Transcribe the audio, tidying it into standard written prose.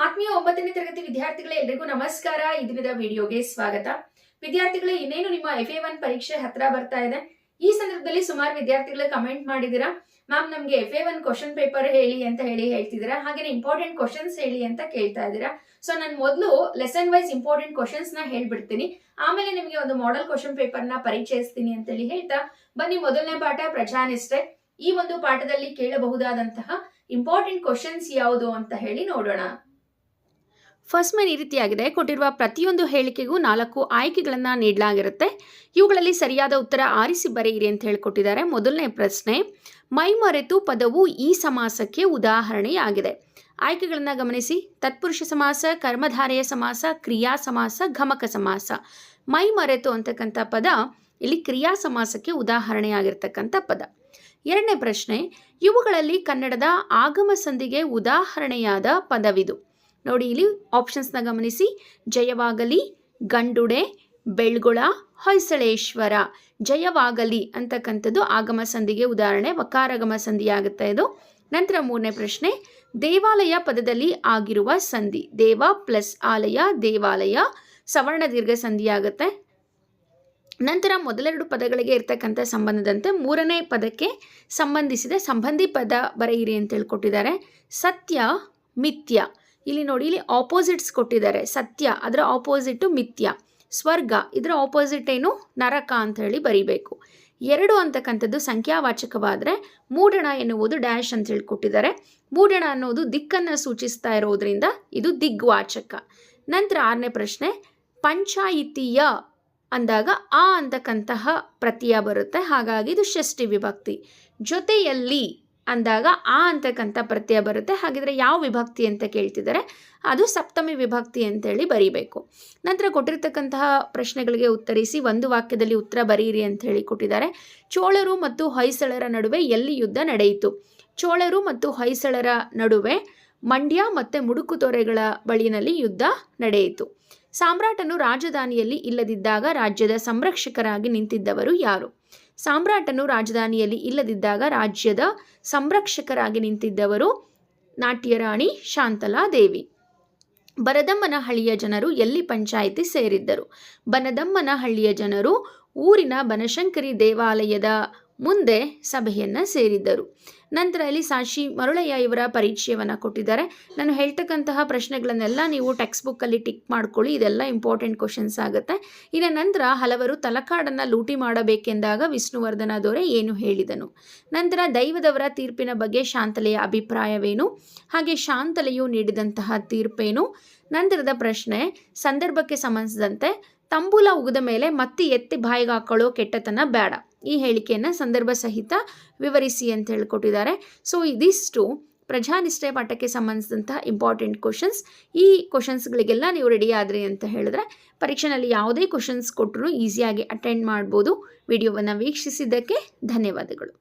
ಆತ್ಮೀಯ 9ನೇ ತರಗತಿ ವಿದ್ಯಾರ್ಥಿಗಳೇ, ಎಲ್ಲರಿಗೂ ನಮಸ್ಕಾರ. ಈ ದಿನದ ವಿಡಿಯೋಗೆ ಸ್ವಾಗತ. ವಿದ್ಯಾರ್ಥಿಗಳೇ, ಇನ್ನೇನು ನಿಮ್ಮ FA1 ಪರೀಕ್ಷೆ ಹತ್ರ ಬರ್ತಾ ಇದೆ. ಈ ಸಂದರ್ಭದಲ್ಲಿ ಸುಮಾರು ವಿದ್ಯಾರ್ಥಿಗಳು ಕಮೆಂಟ್ ಮಾಡಿದಿರಾ, ಮ್ಯಾಮ್ ನಮ್ಗೆ FA1 ಕ್ವಶನ್ ಪೇಪರ್ ಹೇಳಿ ಅಂತ ಹೇಳ್ತಿದ್ದೀರಾ, ಹಾಗೇನೆ ಇಂಪಾರ್ಟೆಂಟ್ ಕ್ವಶನ್ಸ್ ಹೇಳಿ ಅಂತ ಕೇಳ್ತಾ ಇದ್ದೀರಾ. ಸೊ ನಾನು ಮೊದಲು ಲೆಸನ್ ವೈಸ್ ಇಂಪಾರ್ಟೆಂಟ್ ಕ್ವಶನ್ಸ್ ನ ಹೇಳ್ಬಿಡ್ತೀನಿ, ಆಮೇಲೆ ನಿಮಗೆ ಒಂದು ಮಾಡೆಲ್ ಕ್ವಶನ್ ಪೇಪರ್ ನ ಪರಿಚಯಿಸ್ತೀನಿ ಅಂತ ಹೇಳ್ತಾ ಬನ್ನಿ. ಮೊದಲನೇ ಪಾಠ ಪ್ರಜಾನಿಷ್ಠೆ. ಈ ಒಂದು ಪಾಠದಲ್ಲಿ ಕೇಳಬಹುದಾದಂತಹ ಇಂಪಾರ್ಟೆಂಟ್ ಕ್ವಶನ್ಸ್ ಯಾವುದು ಅಂತ ಹೇಳಿ ನೋಡೋಣ. ಫಸ್ಟ್ ಮೇನ್ ಈ ರೀತಿಯಾಗಿದೆ. ಕೊಟ್ಟಿರುವ ಪ್ರತಿಯೊಂದು ಹೇಳಿಕೆಗೂ 4 ಆಯ್ಕೆಗಳನ್ನು ನೀಡಲಾಗಿರುತ್ತೆ. ಇವುಗಳಲ್ಲಿ ಸರಿಯಾದ ಉತ್ತರ ಆರಿಸಿ ಬರೆಯಿರಿ ಅಂತ ಹೇಳಿಕೊಟ್ಟಿದ್ದಾರೆ. ಮೊದಲನೇ ಪ್ರಶ್ನೆ, ಮೈಮರೆತು ಪದವು ಈ ಸಮಾಸಕ್ಕೆ ಉದಾಹರಣೆಯಾಗಿದೆ. ಆಯ್ಕೆಗಳನ್ನು ಗಮನಿಸಿ. ತತ್ಪುರುಷ ಸಮಾಸ, ಕರ್ಮಧಾರೆಯ ಸಮಾಸ, ಕ್ರಿಯಾ ಸಮಾಸ, ಗಮಕ ಸಮಾಸ. ಮೈಮರೆತು ಅಂತಕ್ಕಂಥ ಪದ ಇಲ್ಲಿ ಕ್ರಿಯಾ ಸಮಾಸಕ್ಕೆ ಉದಾಹರಣೆಯಾಗಿರ್ತಕ್ಕಂಥ ಪದ. ಎರಡನೇ ಪ್ರಶ್ನೆ, ಇವುಗಳಲ್ಲಿ ಕನ್ನಡದ ಆಗಮ ಸಂಧಿಗೆ ಉದಾಹರಣೆಯಾದ ಪದವಿದು. ನೋಡಿ, ಇಲ್ಲಿ ಆಪ್ಷನ್ಸ್ನ ಗಮನಿಸಿ. ಜಯವಾಗಲಿ, ಗಂಡುಡೆ, ಬೆಳ್ಗೊಳ, ಹೊಯ್ಸಳೇಶ್ವರ. ಜಯವಾಗಲಿ ಅಂತಕ್ಕಂಥದ್ದು ಆಗಮ ಸಂಧಿಗೆ ಉದಾಹರಣೆ, ವಕಾರಗಮ ಸಂಧಿ ಆಗುತ್ತೆ ಇದು. ನಂತರ ಮೂರನೇ ಪ್ರಶ್ನೆ, ದೇವಾಲಯ ಪದದಲ್ಲಿ ಆಗಿರುವ ಸಂಧಿ. ದೇವ ಪ್ಲಸ್ ಆಲಯ, ದೇವಾಲಯ, ಸವರ್ಣ ದೀರ್ಘ ಸಂಧಿ ಆಗುತ್ತೆ. ನಂತರ ಮೊದಲೆರಡು ಪದಗಳಿಗೆ ಇರ್ತಕ್ಕಂಥ ಸಂಬಂಧದಂತೆ ಮೂರನೇ ಪದಕ್ಕೆ ಸಂಬಂಧಿಸಿದ ಸಂಬಂಧಿ ಪದ ಬರೆಯಿರಿ ಅಂತ ಹೇಳ್ಕೊಟ್ಟಿದ್ದಾರೆ. ಸತ್ಯ, ಮಿಥ್ಯ. ಇಲ್ಲಿ ನೋಡಿ, ಇಲ್ಲಿ ಆಪೋಸಿಟ್ಸ್ ಕೊಟ್ಟಿದ್ದಾರೆ. ಸತ್ಯ ಅದರ ಆಪೋಸಿಟ್ ಮಿಥ್ಯ. ಸ್ವರ್ಗ ಇದರ ಆಪೋಸಿಟ್ ಏನು, ನರಕ ಅಂತ ಹೇಳಿ ಬರೀಬೇಕು. 2 ಅಂತಕ್ಕಂಥದ್ದು ಸಂಖ್ಯಾವಾಚಕವಾದರೆ ಮೂಡಣ ಎನ್ನುವುದು ಡ್ಯಾಶ್ ಅಂತ ಹೇಳಿ ಕೊಟ್ಟಿದ್ದಾರೆ. ಮೂಡಣ ಅನ್ನೋದು ದಿಕ್ಕನ್ನು ಸೂಚಿಸ್ತಾ ಇರೋದ್ರಿಂದ ಇದು ದಿಗ್ವಾಚಕ. ನಂತರ 6ನೇ ಪ್ರಶ್ನೆ, ಪಂಚಾಯಿತಿಯ ಅಂದಾಗ ಆ ಅಂತಕ್ಕಂತಹ ಪ್ರತ್ಯಯ ಬರುತ್ತೆ, ಹಾಗಾಗಿ ಇದು ಷಷ್ಠಿ ವಿಭಕ್ತಿ. ಜೊತೆಯಲ್ಲಿ ಅಂದಾಗ ಆ ಅಂತಕ್ಕಂಥ ಪ್ರತ್ಯಯ ಬರುತ್ತೆ, ಹಾಗಿದ್ರೆ ಯಾವ ವಿಭಕ್ತಿ ಅಂತ ಕೇಳ್ತಿದ್ದಾರೆ, ಅದು ಸಪ್ತಮಿ ವಿಭಕ್ತಿ ಅಂತೇಳಿ ಬರೀಬೇಕು. ನಂತರ ಕೊಟ್ಟಿರ್ತಕ್ಕಂತಹ ಪ್ರಶ್ನೆಗಳಿಗೆ ಉತ್ತರಿಸಿ ಒಂದು ವಾಕ್ಯದಲ್ಲಿ ಉತ್ತರ ಬರೀರಿ ಅಂತ ಹೇಳಿ ಕೊಟ್ಟಿದ್ದಾರೆ. ಚೋಳರು ಮತ್ತು ಹೊಯ್ಸಳರ ನಡುವೆ ಎಲ್ಲಿ ಯುದ್ಧ ನಡೆಯಿತು? ಚೋಳರು ಮತ್ತು ಹೊಯ್ಸಳರ ನಡುವೆ ಮಂಡ್ಯ ಮತ್ತು ಮುಡುಕುತೊರೆಗಳ ಬಳಿಯಲ್ಲಿ ಯುದ್ಧ ನಡೆಯಿತು. ಸಾಮ್ರಾಟನು ರಾಜಧಾನಿಯಲ್ಲಿ ಇಲ್ಲದಿದ್ದಾಗ ರಾಜ್ಯದ ಸಂರಕ್ಷಕರಾಗಿ ನಿಂತಿದ್ದವರು ಯಾರು? ಸಾಮ್ರಾಟನು ರಾಜಧಾನಿಯಲ್ಲಿ ಇಲ್ಲದಿದ್ದಾಗ ರಾಜ್ಯದ ಸಂರಕ್ಷಕರಾಗಿ ನಿಂತಿದ್ದವರು ನಾಟ್ಯರಾಣಿ ಶಾಂತಲಾದೇವಿ. ಬನದಮ್ಮನಹಳ್ಳಿಯ ಜನರು ಎಲ್ಲಿ ಪಂಚಾಯಿತಿ ಸೇರಿದ್ದರು? ಬನದಮ್ಮನಹಳ್ಳಿಯ ಜನರು ಊರಿನ ಬನಶಂಕರಿ ದೇವಾಲಯದ ಮುಂದೆ ಸಭೆಯನ್ನು ಸೇರಿದ್ದರು. ನಂತರ ಇಲ್ಲಿ ಸಾಕ್ಷಿ ಮರುಳಯ್ಯ ಇವರ ಪರಿಚಯವನ್ನು ಕೊಟ್ಟಿದ್ದಾರೆ. ನಾನು ಹೇಳ್ತಕ್ಕಂತಹ ಪ್ರಶ್ನೆಗಳನ್ನೆಲ್ಲ ನೀವು ಟೆಕ್ಸ್ಟ್ ಬುಕ್ಕಲ್ಲಿ ಟಿಕ್ ಮಾಡ್ಕೊಳ್ಳಿ, ಇದೆಲ್ಲ ಇಂಪಾರ್ಟೆಂಟ್ ಕ್ವಶನ್ಸ್ ಆಗುತ್ತೆ. ಇನ್ನು ನಂತರ ಹಲವರು ತಲಕಾಡನ್ನು ಲೂಟಿ ಮಾಡಬೇಕೆಂದಾಗ ವಿಷ್ಣುವರ್ಧನ ದೊರೆ ಏನು ಹೇಳಿದನು? ನಂತರ ದೈವದವರ ತೀರ್ಪಿನ ಬಗ್ಗೆ ಶಾಂತಲೆಯ ಅಭಿಪ್ರಾಯವೇನು? ಹಾಗೆ ಶಾಂತಲೆಯು ನೀಡಿದಂತಹ ತೀರ್ಪೇನು? ನಂತರದ ಪ್ರಶ್ನೆ, ಸಂದರ್ಭಕ್ಕೆ ಸಂಬಂಧಿಸಿದಂತೆ ತಂಬೂಲ ಉಗಿದ ಮೇಲೆ ಮತ್ತೆ ಎತ್ತಿ ಬಾಯಿಗೆ ಹಾಕೊಳ್ಳೋ ಕೆಟ್ಟತನ ಬೇಡ. ಈ ಹೇಳಿಕೆಯನ್ನು ಸಂದರ್ಭ ಸಹಿತ ವಿವರಿಸಿ ಅಂತ ಹೇಳ್ಕೊಟ್ಟಿದ್ದಾರೆ. ಸೊ ಇದಿಷ್ಟು ಪ್ರಜಾನಿಷ್ಠೆ ಪಾಠಕ್ಕೆ ಸಂಬಂಧಿಸಿದಂತಹ ಇಂಪಾರ್ಟೆಂಟ್ ಕ್ವಶನ್ಸ್. ಈ ಕ್ವಶನ್ಸ್ಗಳಿಗೆಲ್ಲ ನೀವು ರೆಡಿ ಆದ್ರಿ ಅಂತ ಹೇಳಿದ್ರೆ ಪರೀಕ್ಷೆನಲ್ಲಿ ಯಾವುದೇ ಕ್ವಶನ್ಸ್ ಕೊಟ್ಟರು ಈಸಿಯಾಗಿ ಅಟೆಂಡ್ ಮಾಡ್ಬೋದು. ವಿಡಿಯೋವನ್ನು ವೀಕ್ಷಿಸಿದ್ದಕ್ಕೆ ಧನ್ಯವಾದಗಳು.